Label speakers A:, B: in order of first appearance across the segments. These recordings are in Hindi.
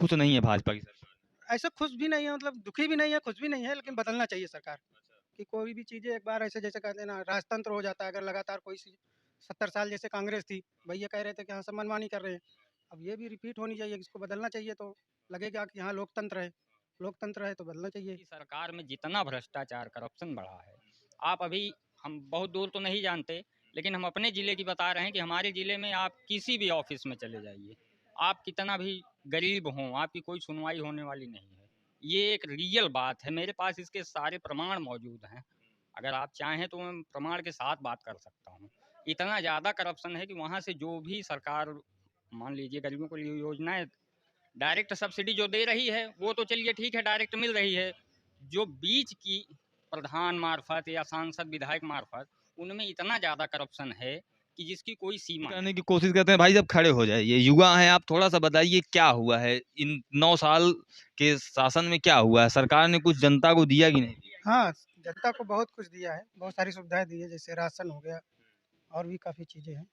A: खुश नहीं है भाजपा की सरकार?
B: ऐसा खुश भी नहीं है, मतलब दुखी भी नहीं है, खुश भी नहीं है, लेकिन बदलना चाहिए सरकार। कि कोई भी चीज़ें एक बार ऐसे जैसे कहते हैं ना राजतंत्र हो जाता है, अगर लगातार कोई सी 70 साल जैसे कांग्रेस थी, भैया कह रहे थे कि हाँ, सब मनमानी कर रहे हैं। अब ये भी रिपीट होनी चाहिए, इसको बदलना चाहिए तो लगेगा कि हाँ, लोकतंत्र है। लोकतंत्र है तो बदलना चाहिए।
C: की सरकार में जितना भ्रष्टाचार करप्शन बढ़ा है, आप अभी, हम बहुत दूर तो नहीं जानते, लेकिन हम अपने ज़िले की बता रहे हैं कि हमारे ज़िले में आप किसी भी ऑफिस में चले जाइए, आप कितना भी गरीब हों, आपकी कोई सुनवाई होने वाली नहीं है। ये एक रियल बात है, मेरे पास इसके सारे प्रमाण मौजूद हैं। अगर आप चाहें तो मैं प्रमाण के साथ बात कर सकता हूँ। इतना ज़्यादा करप्शन है कि वहाँ से जो भी सरकार, मान लीजिए गरीबों को लिए योजनाएं, डायरेक्ट सब्सिडी जो दे रही है वो तो चलिए ठीक है, डायरेक्ट मिल रही है। जो बीच की प्रधान मार्फत या सांसद विधायक मार्फत, उनमें इतना ज़्यादा करप्शन है कि जिसकी कोई सीमा
A: करने
C: नहीं।
A: की कोशिश करते हैं। भाई जब खड़े हो जाइए, युवा हैं आप, थोड़ा सा बताइए क्या हुआ है इन 9 साल के शासन में? क्या हुआ है? सरकार ने कुछ जनता को दिया कि नहीं दिया?
B: हाँ, जनता को बहुत कुछ दिया है, बहुत सारी सुविधाएँ दी है, जैसे राशन हो गया और भी काफ़ी चीज़ें हैं।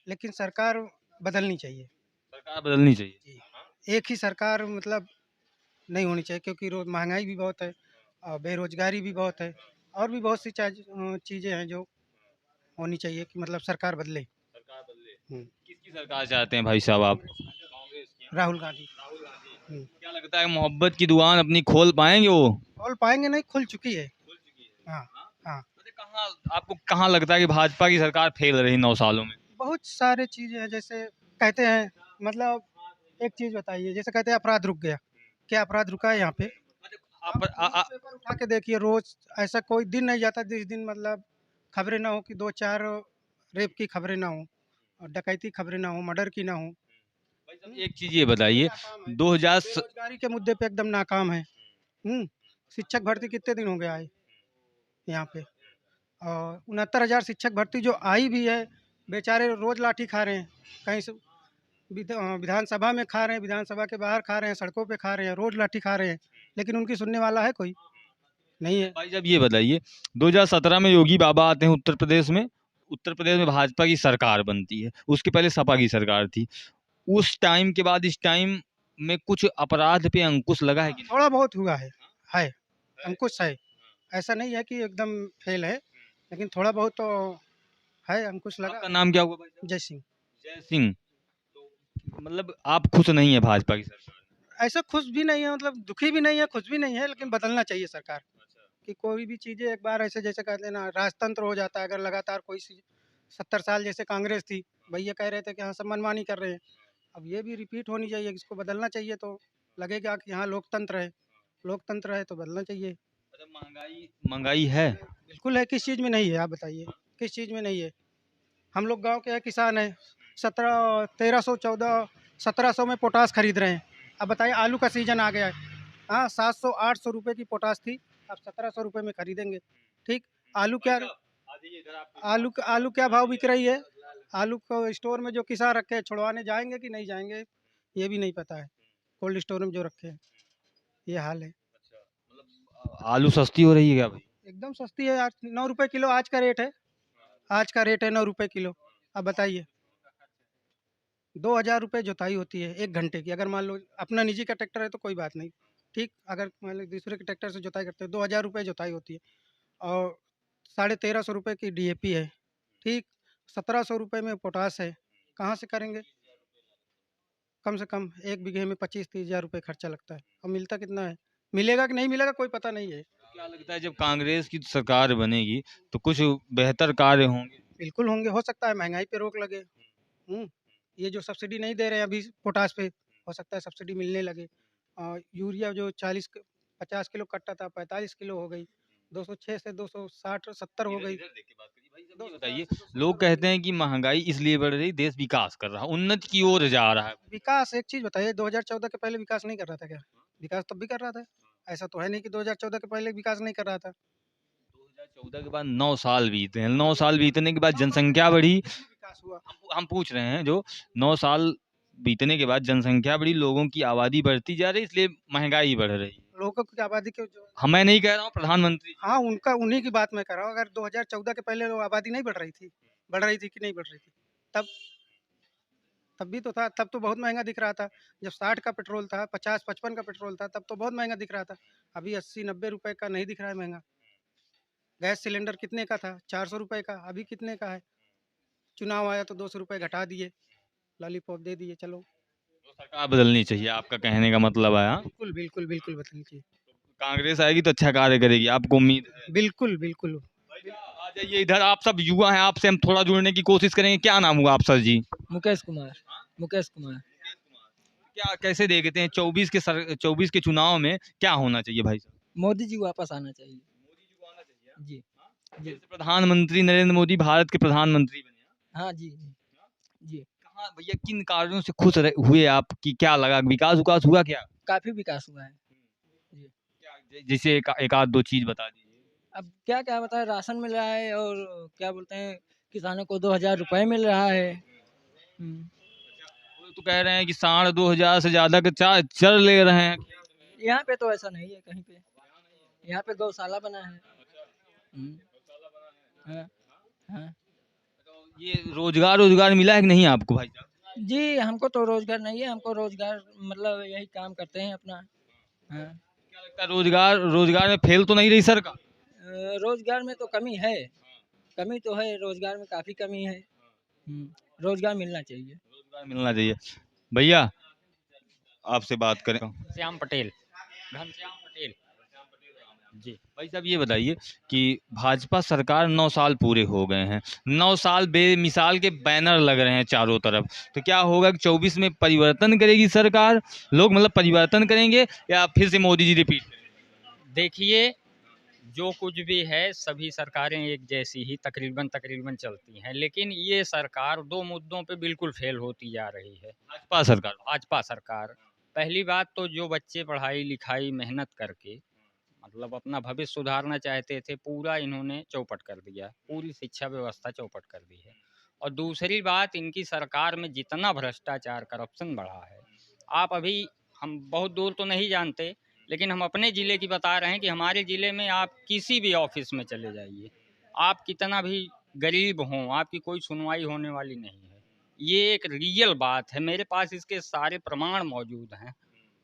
B: लेकिन सरकार बदलनी चाहिए।
A: सरकार बदलनी चाहिए।
B: जी, एक ही सरकार मतलब नहीं होनी चाहिए, क्योंकि महंगाई भी बहुत है और बेरोजगारी भी बहुत है और भी बहुत सी चीज़ें हैं जो होनी चाहिए कि मतलब सरकार बदले।
A: सरकार बदले।
B: हम्म,
A: किसकी सरकार चाहते हैं भाई साहब आप? कांग्रेस की।
B: राहुल गांधी।
A: राहुल गांधी।
B: हम्म,
A: क्या लगता है मोहब्बत की दुकान अपनी खोल पाएंगे वो?
B: खोल पाएंगे नहीं, खुल चुकी है।
A: खुल चुकी है।
B: हाँ।
A: हाँ?
B: हाँ,
A: वैसे कहाँ, आपको कहाँ लगता है कि भाजपा की सरकार फेल रही 9 सालों में?
B: बहुत सारे चीज़ें हैं, जैसे कहते हैं मतलब एक चीज़ बताइए, जैसे कहते हैं अपराध रुक गया, क्या अपराध रुका है यहाँ पे? आप
A: आप
B: न्यूज़पेपर उठा के देखिए, रोज ऐसा कोई दिन नहीं जाता जिस दिन मतलब खबरें ना हो कि दो चार रेप की खबरें ना हो और डकैती खबरें ना हो, मर्डर की ना हो।
A: भाई साहब एक चीज ये बताइए,
B: नाकाम है,
A: 2000
B: बेरोजगारी के मुद्दे पे एकदम नाकाम है। शिक्षक भर्ती कितने दिन हो गया है यहाँ पे, और 69,000 शिक्षक भर्ती जो आई भी है, बेचारे रोज लाठी खा रहे हैं। कहीं से विधानसभा में खा रहे हैं, विधानसभा के बाहर खा रहे हैं, सड़कों पे खा रहे हैं, रोज लाठी खा रहे हैं, लेकिन उनकी सुनने वाला है कोई? नहीं है।
A: भाई जब ये बताइए, 2017 में योगी बाबा आते हैं उत्तर प्रदेश में, उत्तर प्रदेश में भाजपा की सरकार बनती है, उसके पहले सपा की सरकार थी। उस टाइम के बाद इस टाइम में कुछ अपराध पे अंकुश लगा है
B: हाँ,
A: कि नहीं?
B: थोड़ा बहुत हुआ है, अंकुश है। ऐसा नहीं है कि एकदम फेल है, लेकिन थोड़ा बहुत तो है, अंकुश लगा
A: आपका
B: है।
A: नाम क्या हुआ भाई साहब?
B: जय सिंह।
A: जय सिंह। तो मतलब आप खुश नहीं है भाजपा की सरकार
B: ऐसा खुश भी नहीं है, मतलब दुखी भी नहीं है, खुश भी नहीं है, लेकिन बदलना चाहिए सरकार।
A: में? अच्छा।
B: कि कोई भी चीज़ें एक बार ऐसे जैसे कहते हैं ना राजतंत्र हो जाता है, अगर लगातार कोई सी 70 साल जैसे कांग्रेस थी, भैया कह रहे थे कि हाँ, सब मनमानी कर रहे हैं। अब ये भी रिपीट होनी चाहिए, इसको बदलना चाहिए तो लगेगा कि हाँ, लोकतंत्र है। लोकतंत्र है तो बदलना चाहिए।
A: अच्छा, महंगाई महंगाई है?
B: बिल्कुल है, किस चीज़ में नहीं है आप बताइए? किस चीज़ में नहीं है? हम लोग गाँव के हैं, किसान हैं, 17 1300 14 1700 में पोटाश खरीद रहे हैं। अब बताइए, आलू का सीज़न आ गया है, हाँ, 700 800 रुपए की पोटाश थी, अब 1700 रुपए में खरीदेंगे। ठीक, आलू
A: भाई
B: क्या
A: साहब आ जाइए इधर, आप
B: आलू क्या भाव बिक रही है? आलू को स्टोर में जो किसान रखे हैं, छुड़वाने जाएँगे कि नहीं जाएँगे? ये भी नहीं पता है। कोल्ड स्टोर में जो रखे हैं, ये हाल है।
A: अच्छा, मतलब आलू सस्ती हो रही है क्या भाई?
B: एकदम सस्ती है यार, 9 रुपए किलो आज का रेट है। आज का रेट है 9 रुपए किलो। अब बताइए, 2,000 रुपये जोताई होती है 1 घंटे की। अगर मान लो अपना निजी का ट्रैक्टर है तो कोई बात नहीं, ठीक? अगर मान लो दूसरे के ट्रैक्टर से जोताई करते हैं, 2,000 रुपये जोताई होती है और 1,350 रुपये की डीएपी है, ठीक? 1,700 रुपये में पोटाश है, कहाँ से करेंगे? कम से कम 1 बीघे में 25-30 हज़ार रुपये खर्चा लगता है, अब मिलता कितना है? मिलेगा कि नहीं मिलेगा कोई पता नहीं है।
A: तो क्या लगता है जब कांग्रेस की सरकार बनेगी तो कुछ बेहतर कार्य होंगे?
B: बिल्कुल होंगे, हो सकता है महँगाई पे रोक लगे। हुँ, ये जो सब्सिडी नहीं दे रहे हैं अभी पोटाश पे, हो सकता है सब्सिडी मिलने लगे। यूरिया जो 40 क 50 किलो कट्टा था, 45 किलो हो गई, 206 से 260 70 हो
A: इधर
B: गई,
A: इधर देख के बात करिए। भाई साहब ये
B: 260
A: बताइए,
B: से 270
A: लोग
B: हो गई।
A: कहते हैं कि महंगाई इसलिए बढ़ रही, देश विकास कर रहा, उन्नति की ओर जा रहा है।
B: विकास एक चीज़ बताइए, 2014 के पहले विकास नहीं कर रहा था क्या? विकास तब भी कर रहा था। ऐसा तो है नहीं कि 2014 के पहले विकास नहीं कर रहा था।
A: 2014 के बाद 9 साल बीते हैं, 9 साल बीतने के बाद
B: 9 साल में
A: जनसंख्या
B: क्या
A: बढ़ी।
B: कुछ भी विकास हुआ?
A: हम पूछ रहे हैं, जो 9 साल बीतने के बाद जनसंख्या बढ़ी, लोगों की आबादी बढ़ती जा रही, इसलिए महंगाई बढ़ रही है।
B: लोगों की आबादी के जो
A: हम, मैं नहीं कह रहा हूँ, प्रधानमंत्री जी।
B: हाँ, उनका उन्हीं की बात मैं कर रहा हूँ। अगर 2014 के पहले वो आबादी नहीं बढ़ रही थी? बढ़ रही थी कि नहीं बढ़ रही थी? तब तब भी तो था, तब तो बहुत महँगा दिख रहा था। जब 60 का पेट्रोल था, 50-55 का पेट्रोल था, तब तो बहुत महँगा दिख रहा था। अभी 80-90 रुपए का नहीं दिख रहा है महँगा। गैस सिलेंडर कितने का था? 400 रुपए का, अभी कितने का है? चुनाव आया तो 200 रुपए घटा दिए, लॉलीपॉप दे दिए, चलो।
A: तो सरकार बदलनी चाहिए, आपका कहने का मतलब है, हाँ?
B: बिल्कुल, बिल्कुल, बिल्कुल बदलनी चाहिए।
A: कांग्रेस आएगी तो अच्छा कार्य करेगी, आपको उम्मीद है?
B: बिल्कुल, बिल्कुल।
A: आ जाइए इधर, आप सब युवा हैं, आपसे हम थोड़ा जुड़ने की कोशिश करेंगे। क्या नाम हुआ आप सर जी?
D: मुकेश कुमार। मुकेश कुमार।
A: क्या कैसे देखते हैं 24 के चुनाव में क्या होना चाहिए भाई साहब?
D: मोदी जी वापस आना चाहिए। जी। जी।
A: जैसे प्रधानमंत्री नरेंद्र मोदी भारत के प्रधानमंत्री बने, हाँ?
D: हाँ जी, जी। जी।
A: कहाँ भैया, किन कार्यों से खुश हुए आप, कि क्या लगा, विकास विकास हुआ क्या?
D: काफ़ी विकास हुआ है। जी।
A: जैसे एक आध दो चीज बता दीजिए।
D: अब क्या-क्या बताएँ, राशन मिल रहा है और क्या बोलते हैं, किसानों को 2000 रुपए मिल रहा है। हुँ।
A: वो तो कह रहे हैं कि 2,500 से ज्यादा के चर ले रहे हैं।
D: यहाँ पे तो ऐसा नहीं है कहीं पे। यहाँ पे गौशाला बना है। हुँ। हाँ, हाँ।
A: ये रोजगार मिला है कि नहीं आपको भाई साहब?
D: जी, हमको तो रोज़गार नहीं है, हमको रोज़गार मतलब यही काम करते हैं अपना। हाँ।
A: क्या लगता है, रोजगार में फेल तो नहीं रही सरकार?
D: रोज़गार में तो कमी है। कमी तो है, रोज़गार में काफ़ी कमी है। रोज़गार मिलना चाहिए।
A: रोजगार मिलना चाहिए। भैया, आपसे बात करें।
C: श्याम पटेल, घनश्याम पटेल। जी।
A: भाई साहब ये बताइए कि भाजपा सरकार 9 साल पूरे हो गए हैं, 9 साल बेमिसाल के बैनर लग रहे हैं चारों तरफ, तो क्या होगा कि 24 में परिवर्तन करेगी सरकार, लोग मतलब परिवर्तन करेंगे या फिर से मोदी जी रिपीट करेंगे?
C: देखिए, जो कुछ भी है सभी सरकारें एक जैसी ही तकरीबन चलती हैं, लेकिन ये सरकार 2 मुद्दों पे बिल्कुल फ़ेल होती जा रही है।
A: भाजपा सरकार।
C: भाजपा सरकार, पहली बात तो जो बच्चे पढ़ाई-लिखाई मेहनत करके मतलब अपना भविष्य सुधारना चाहते थे, पूरा इन्होंने चौपट कर दिया। पूरी शिक्षा व्यवस्था चौपट कर दी है। और दूसरी बात, इनकी सरकार में जितना भ्रष्टाचार, करप्शन बढ़ा है, आप अभी हम बहुत दूर तो नहीं जानते, लेकिन हम अपने ज़िले की बता रहे हैं कि हमारे ज़िले में आप किसी भी ऑफ़िस में चले जाइए, आप कितना भी गरीब हों, आपकी कोई सुनवाई होने वाली नहीं है। ये एक रियल बात है, मेरे पास इसके सारे प्रमाण मौजूद हैं।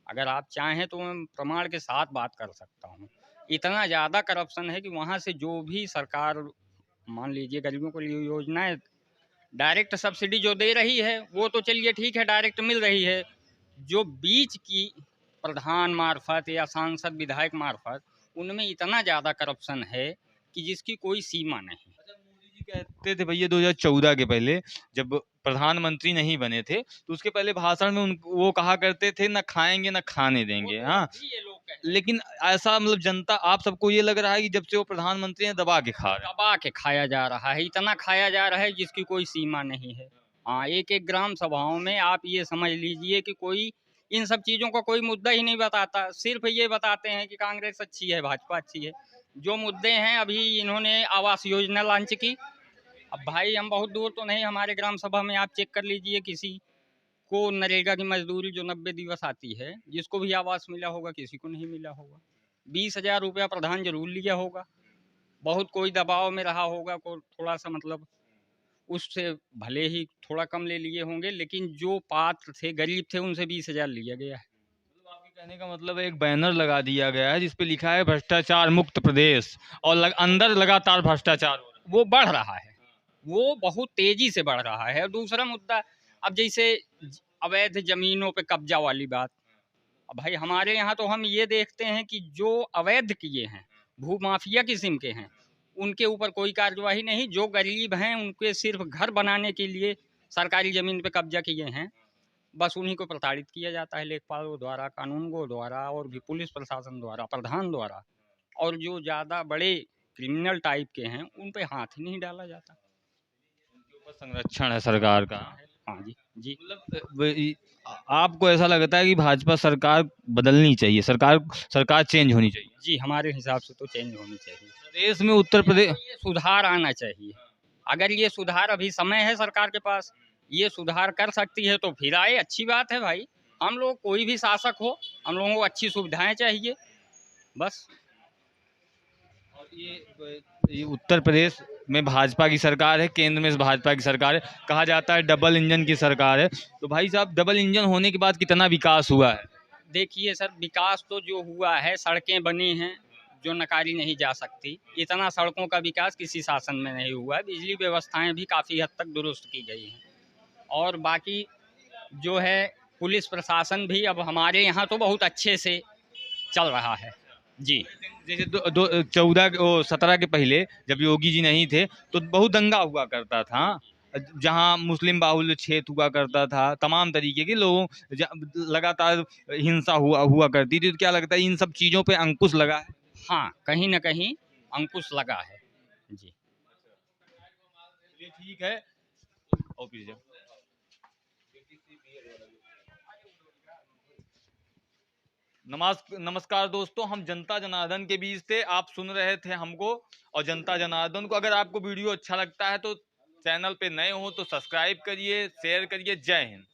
C: अगर आप चाहें तो मैं प्रमाण के साथ बात कर सकता हूँ। इतना ज़्यादा करप्शन है कि वहाँ से जो भी सरकार मान लीजिए गरीबों को लिए योजनाएँ डायरेक्ट सब्सिडी जो दे रही है, वो तो चलिए ठीक है डायरेक्ट मिल रही है। जो बीच की प्रधान मार्फ़त या सांसद, विधायक मार्फ़त, उनमें इतना ज़्यादा करप्शन है कि जिसकी कोई सीमा नहीं।
A: अच्छा, मोदी जी कहते थे भैया 2014 के पहले, जब प्रधानमंत्री नहीं बने थे, तो उसके पहले भाषण में वो कहा करते थे, ना खाएंगे ना खाने
C: वो
A: देंगे,
C: तो
A: हाँ।
C: अभी ये लोग कह रहे हैं।
A: लेकिन ऐसा मतलब जनता, आप सबको ये लग रहा है कि जब से वो प्रधानमंत्री हैं दबा के खा रहे हैं।
C: दबा के खाया जा रहा है, इतना खाया जा रहा है जिसकी कोई सीमा नहीं है। हाँ, एक-एक ग्राम सभाओं में आप ये समझ लीजिए कि कोई इन सब चीज़ों का कोई मुद्दा ही नहीं बताता। सिर्फ़ ये बताते हैं कि कांग्रेस अच्छी है, भाजपा अच्छी है। जो मुद्दे हैं अभी इन्होंने आवास योजना लॉन्च की। अब भाई हम बहुत दूर तो नहीं, हमारे ग्राम सभा में आप चेक कर लीजिए किसी को नरेगा की मज़दूरी जो 90 दिवस आती है, जिसको भी आवास मिला होगा, किसी को नहीं मिला होगा। 20,000 रुपया प्रधान ज़रूर लिया होगा। बहुत कोई दबाव में रहा होगा, को थोड़ा-सा मतलब उससे भले ही थोड़ा कम ले लिए होंगे, लेकिन जो पात्र थे, गरीब थे, उनसे 20,000 लिया गया है।
A: मतलब आपके कहने का मतलब है एक बैनर लगा दिया गया है जिस पे लिखा है भ्रष्टाचार मुक्त प्रदेश, और अंदर लगातार भ्रष्टाचार हो रहा है।
C: वो बढ़ रहा है, वो बहुत तेज़ी से बढ़ रहा है। और दूसरा मुद्दा, अब जैसे अवैध ज़मीनों पे कब्ज़ा वाली बात, अब भाई हमारे यहाँ तो हम ये देखते हैं कि जो अवैध किए हैं, भूमाफिया किस्म के हैं, उनके ऊपर कोई कार्यवाही नहीं। जो गरीब हैं उनके सिर्फ घर बनाने के लिए सरकारी ज़मीन पे कब्जा किए हैं, बस उन्हीं को प्रताड़ित किया जाता है लेखपालों द्वारा, कानूनगों द्वारा और भी पुलिस प्रशासन द्वारा, प्रधान द्वारा। और जो ज़्यादा बड़े क्रिमिनल टाइप के हैं उन पे हाथ ही नहीं डाला जाता।
A: उनके ऊपर संरक्षण है सरकार का।
C: हाँ जी, जी।
A: मतलब आपको ऐसा लगता है कि भाजपा सरकार बदलनी चाहिए, सरकार चेंज होनी चाहिए?
C: जी, हमारे हिसाब से तो चेंज होनी चाहिए।
A: प्रदेश में उत्तर प्रदेश।
C: ये सुधार आना चाहिए। अगर ये सुधार, अभी समय है सरकार के पास, ये सुधार कर सकती है तो फिर आए, अच्छी बात है भाई। हम लोग कोई भी शासक हो, हम लोगों को अच्छी सुविधाएँ चाहिए, बस।
A: और ये उत्तर प्रदेश में भाजपा की सरकार है, केंद्र में भाजपा की सरकार है, कहा जाता है डबल इंजन की सरकार है। तो भाई साहब डबल इंजन होने के बाद कितना विकास हुआ है?
C: देखिए सर, विकास तो जो हुआ है, सड़कें बनी हैं जो नकारी नहीं जा सकती। इतना सड़कों का विकास किसी शासन में नहीं हुआ है। बिजली व्यवस्थाएं भी काफ़ी हद तक दुरुस्त की गई हैं। और बाकी जो है पुलिस प्रशासन भी अब हमारे यहाँ तो बहुत अच्छे से चल रहा है जी।
A: जैसे 17 के पहले जब योगी जी नहीं थे तो बहुत दंगा हुआ करता था, जहाँ मुस्लिम बाहुल्य क्षेत्र हुआ करता था, तमाम तरीके के लोगों लगातार हिंसा हुआ करती थी। तो क्या लगता है इन सब चीज़ों पे अंकुश लगा है?
C: हाँ, कहीं ना कहीं अंकुश लगा है जी।
A: ये ठीक है। और पीछे जाओ। नमस्कार दोस्तों, हम जनता जनार्दन के बीच थे, आप सुन रहे थे हमको और जनता जनार्दन को। अगर आपको वीडियो अच्छा लगता है तो चैनल पे नए हो तो सब्सक्राइब करिए, शेयर करिए। जय हिंद।